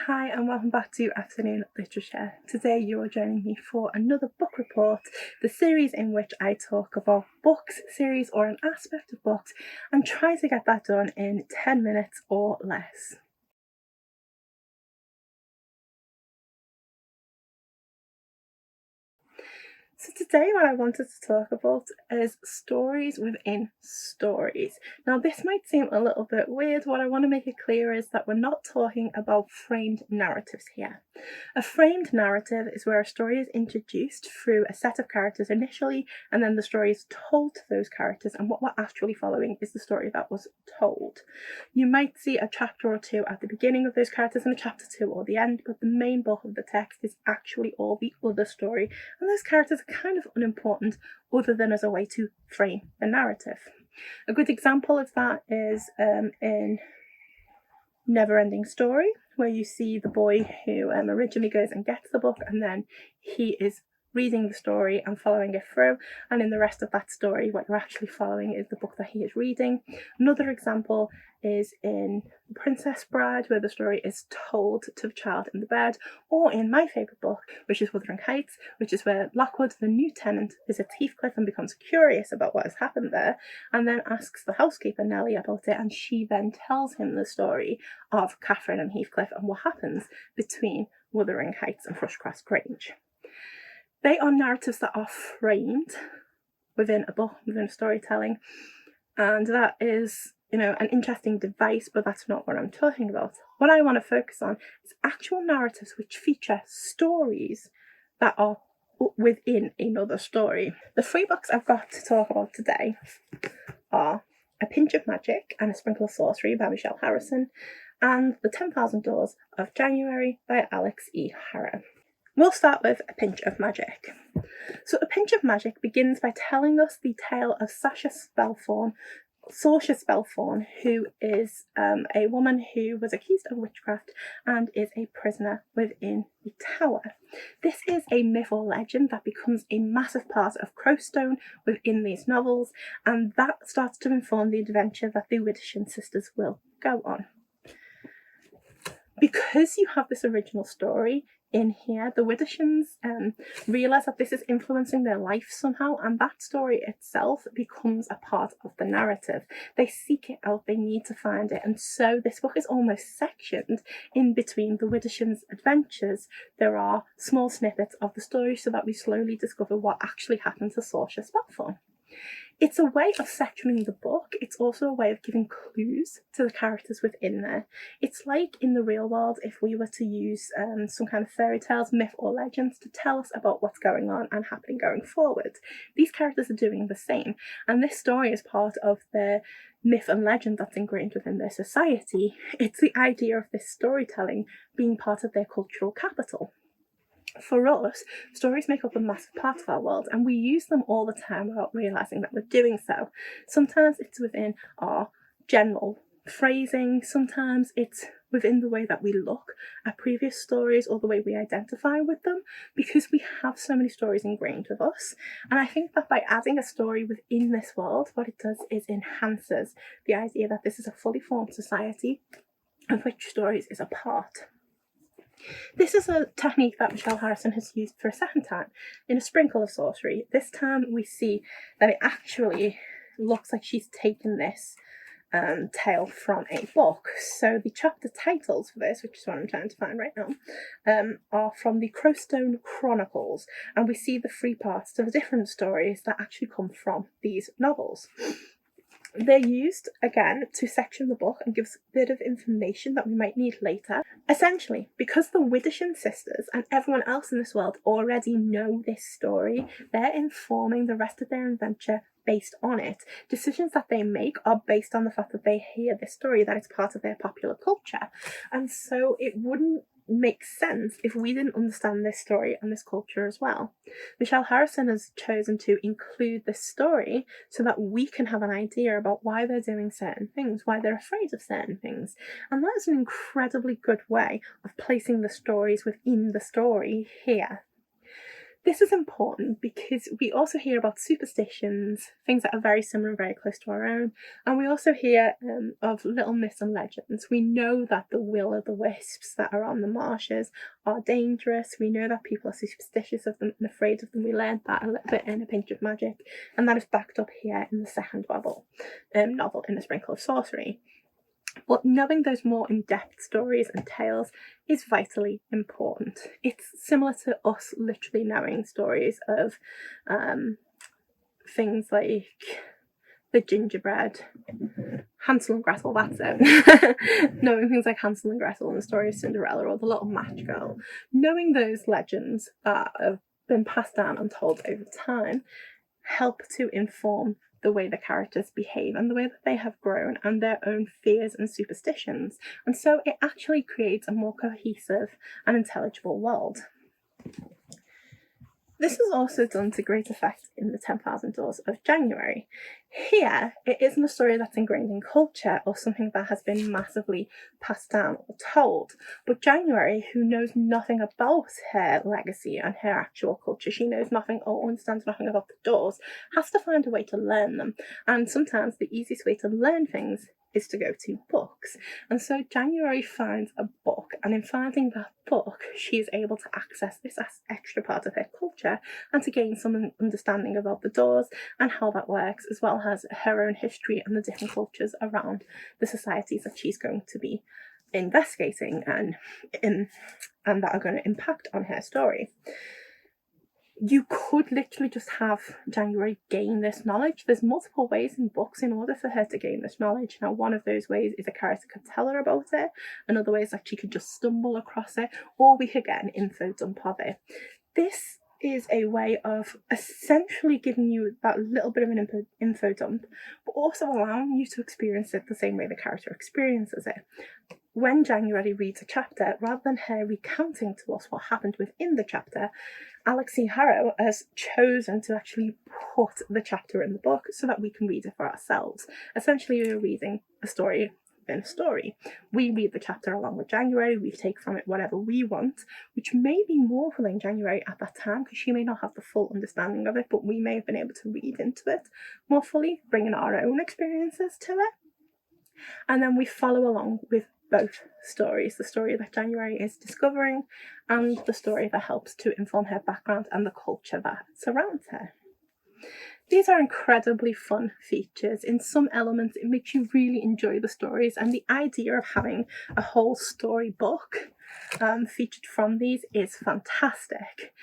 Hi and welcome back to Afternoon Literature. Today you are joining me for another book report, the series in which I talk about books, series or an aspect of books and try to get that done in 10 minutes or less. So today what I wanted to talk about is stories within stories. Now this might seem a little bit weird. What I want to make it clear is that we're not talking about framed narratives here. A framed narrative is where a story is introduced through a set of characters initially, and then the story is told to those characters, and what we're actually following is the story that was told. You might see a chapter or two at the beginning of those characters and a chapter 2 or the end, but the main bulk of the text is actually all the other story, and those characters are kind of unimportant other than as a way to frame the narrative. A good example of that is in Never-Ending Story, where you see the boy who originally goes and gets the book, and then he is reading the story and following it through, and in the rest of that story what you're actually following is the book that he is reading. Another example is in Princess Bride, where the story is told to the child in the bed, or in my favourite book, which is Wuthering Heights, which is where Lockwood, the new tenant, visits Heathcliff and becomes curious about what has happened there, and then asks the housekeeper Nellie about it, and she then tells him the story of Catherine and Heathcliff and what happens between Wuthering Heights and Thrushcross Grange. They are narratives that are framed within a book, within storytelling, and that is, an interesting device, but that's not what I'm talking about. What I want to focus on is actual narratives which feature stories that are within another story. The 3 books I've got to talk about today are A Pinch of Magic and a Sprinkle of Sorcery by Michelle Harrison, and The 10,000 Doors of January by Alix E. Harrow. We'll start with A Pinch of Magic. So A Pinch of Magic begins by telling us the tale of Saoirse Spellthorne, who is a woman who was accused of witchcraft and is a prisoner within the tower. This is a myth or legend that becomes a massive part of Crowstone within these novels, and that starts to inform the adventure that the Wittersham sisters will go on. Because you have this original story in here, the Wittershams realise that this is influencing their life somehow, and that story itself becomes a part of the narrative. They seek it out, they need to find it, and so this book is almost sectioned in between the Wittershams' adventures. There are small snippets of the story so that we slowly discover what actually happened to Saoirse Spellthorne. It's a way of sectioning the book. It's also a way of giving clues to the characters within there. It's like in the real world if we were to use some kind of fairy tales, myth or legends to tell us about what's going on and happening going forward. These characters are doing the same, and this story is part of the myth and legend that's ingrained within their society. It's the idea of this storytelling being part of their cultural capital. For us, stories make up a massive part of our world, and we use them all the time without realising that we're doing so. Sometimes it's within our general phrasing, sometimes it's within the way that we look at previous stories or the way we identify with them, because we have so many stories ingrained with us. And I think that by adding a story within this world, what it does is enhances the idea that this is a fully formed society of which stories is a part. This is a technique that Michelle Harrison has used for a second time in A Sprinkle of Sorcery. This time we see that it actually looks like she's taken this tale from a book. So the chapter titles for this, which is what I'm trying to find right now, are from the Crowstone Chronicles, and we see the 3 parts to the different stories that actually come from these novels. They're used, again, to section the book and give us a bit of information that we might need later. Essentially, because the Wittersham sisters and everyone else in this world already know this story, they're informing the rest of their adventure based on it. Decisions that they make are based on the fact that they hear this story, that it's part of their popular culture. And so it wouldn't make sense if we didn't understand this story and this culture as well. Michelle Harrison has chosen to include this story so that we can have an idea about why they're doing certain things, why they're afraid of certain things. And that is an incredibly good way of placing the stories within the story here. This is important because we also hear about superstitions, things that are very similar and very close to our own, and we also hear of little myths and legends. We know that the will-o'-the-wisps that are on the marshes are dangerous. We know that people are superstitious of them and afraid of them. We learned that a little bit in A Pinch of Magic, and that is backed up here in the second novel, In a Sprinkle of Sorcery. But knowing those more in-depth stories and tales is vitally important. It's similar to us literally knowing stories of things like the gingerbread, Hansel and Gretel, that's it. Knowing things like Hansel and Gretel and the story of Cinderella or the Little Match Girl. Knowing those legends that have been passed down and told over time help to inform the way the characters behave and the way that they have grown and their own fears and superstitions. And so it actually creates a more cohesive and intelligible world. This is also done to great effect in the 10,000 Doors of January. Here, it isn't a story that's ingrained in culture or something that has been massively passed down or told, but January, who knows nothing about her legacy and her actual culture, she knows nothing or understands nothing about the doors, has to find a way to learn them. And sometimes the easiest way to learn things is to go to books. And so January finds a book, and in finding that book, she is able to access this extra part of her culture and to gain some understanding about the doors and how that works, as well as her own history and the different cultures around the societies that she's going to be investigating and that are going to impact on her story. You could literally just have January gain this knowledge. There's multiple ways in books in order for her to gain this knowledge. Now, one of those ways is a character could tell her about it. Another way is that she could just stumble across it, or we could get an info dump of it. This is a way of essentially giving you that little bit of an info dump, but also allowing you to experience it the same way the character experiences it. When January reads a chapter, rather than her recounting to us what happened within the chapter, Alix Harrow has chosen to actually put the chapter in the book so that we can read it for ourselves. Essentially, we're reading a story within a story. We read the chapter along with January, we take from it whatever we want, which may be more for January at that time, because she may not have the full understanding of it, but we may have been able to read into it more fully, bringing our own experiences to it. And then we follow along with both stories, the story that January is discovering and the story that helps to inform her background and the culture that surrounds her. These are incredibly fun features. In some elements, it makes you really enjoy the stories, and the idea of having a whole storybook featured from these is fantastic.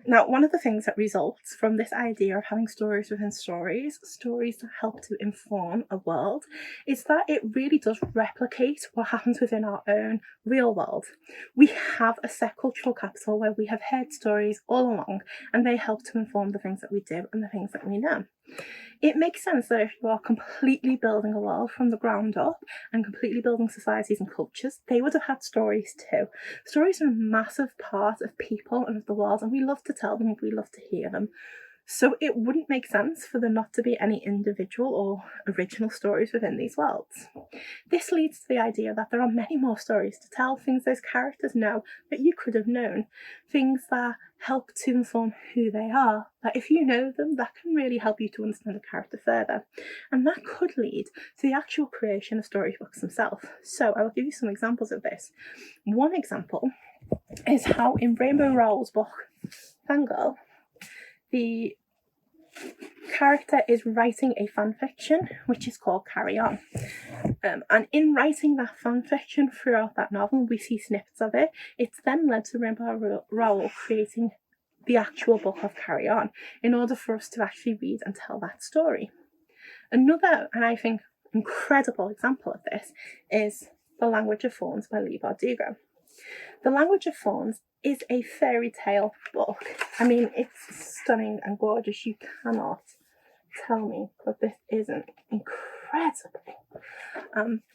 Now, one of the things that results from this idea of having stories within stories that help to inform a world, is that it really does replicate what happens within our own real world. We have a set cultural capital where we have heard stories all along, and they help to inform the things that we do and the things that we know. It makes sense that if you are completely building a world from the ground up and completely building societies and cultures, they would have had stories too. Stories are a massive part of people and of the world, and we love to tell them, we love to hear them. So it wouldn't make sense for there not to be any individual or original stories within these worlds. This leads to the idea that there are many more stories to tell, things those characters know that you could have known, things that help to inform who they are, that if you know them, that can really help you to understand the character further. And that could lead to the actual creation of storybooks themselves. So I will give you some examples of this. One example is how in Rainbow Rowell's book, Fangirl, the character is writing a fanfiction which is called Carry On. And in writing that fanfiction throughout that novel, we see snippets of it. It's then led to Rainbow Rowell creating the actual book of Carry On in order for us to actually read and tell that story. Another, and I think incredible example of this, is The Language of Thorns by Leigh Bardugo. The Language of Thorns is a fairy tale book. I mean, it's stunning and gorgeous. You cannot tell me that this isn't incredible incredible.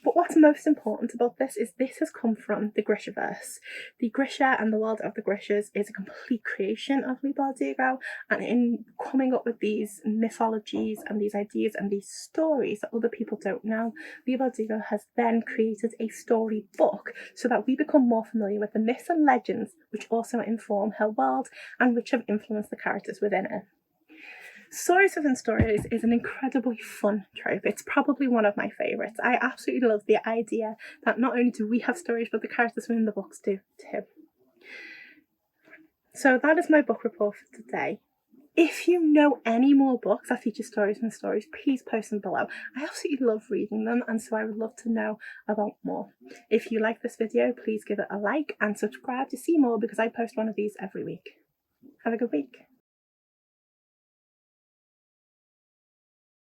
But what's most important about this is this has come from the Grishaverse. The Grisha and the world of the Grishas is a complete creation of Leigh Bardugo, and in coming up with these mythologies and these ideas and these stories that other people don't know, Leigh Bardugo has then created a story book so that we become more familiar with the myths and legends which also inform her world and which have influenced the characters within it. Stories within stories is an incredibly fun trope. It's probably one of my favourites. I absolutely love the idea that not only do we have stories, but the characters within the books do too. So that is my book report for today. If you know any more books that feature stories within stories, please post them below. I absolutely love reading them, and so I would love to know about more. If you like this video, please give it a like and subscribe to see more, because I post one of these every week. Have a good week.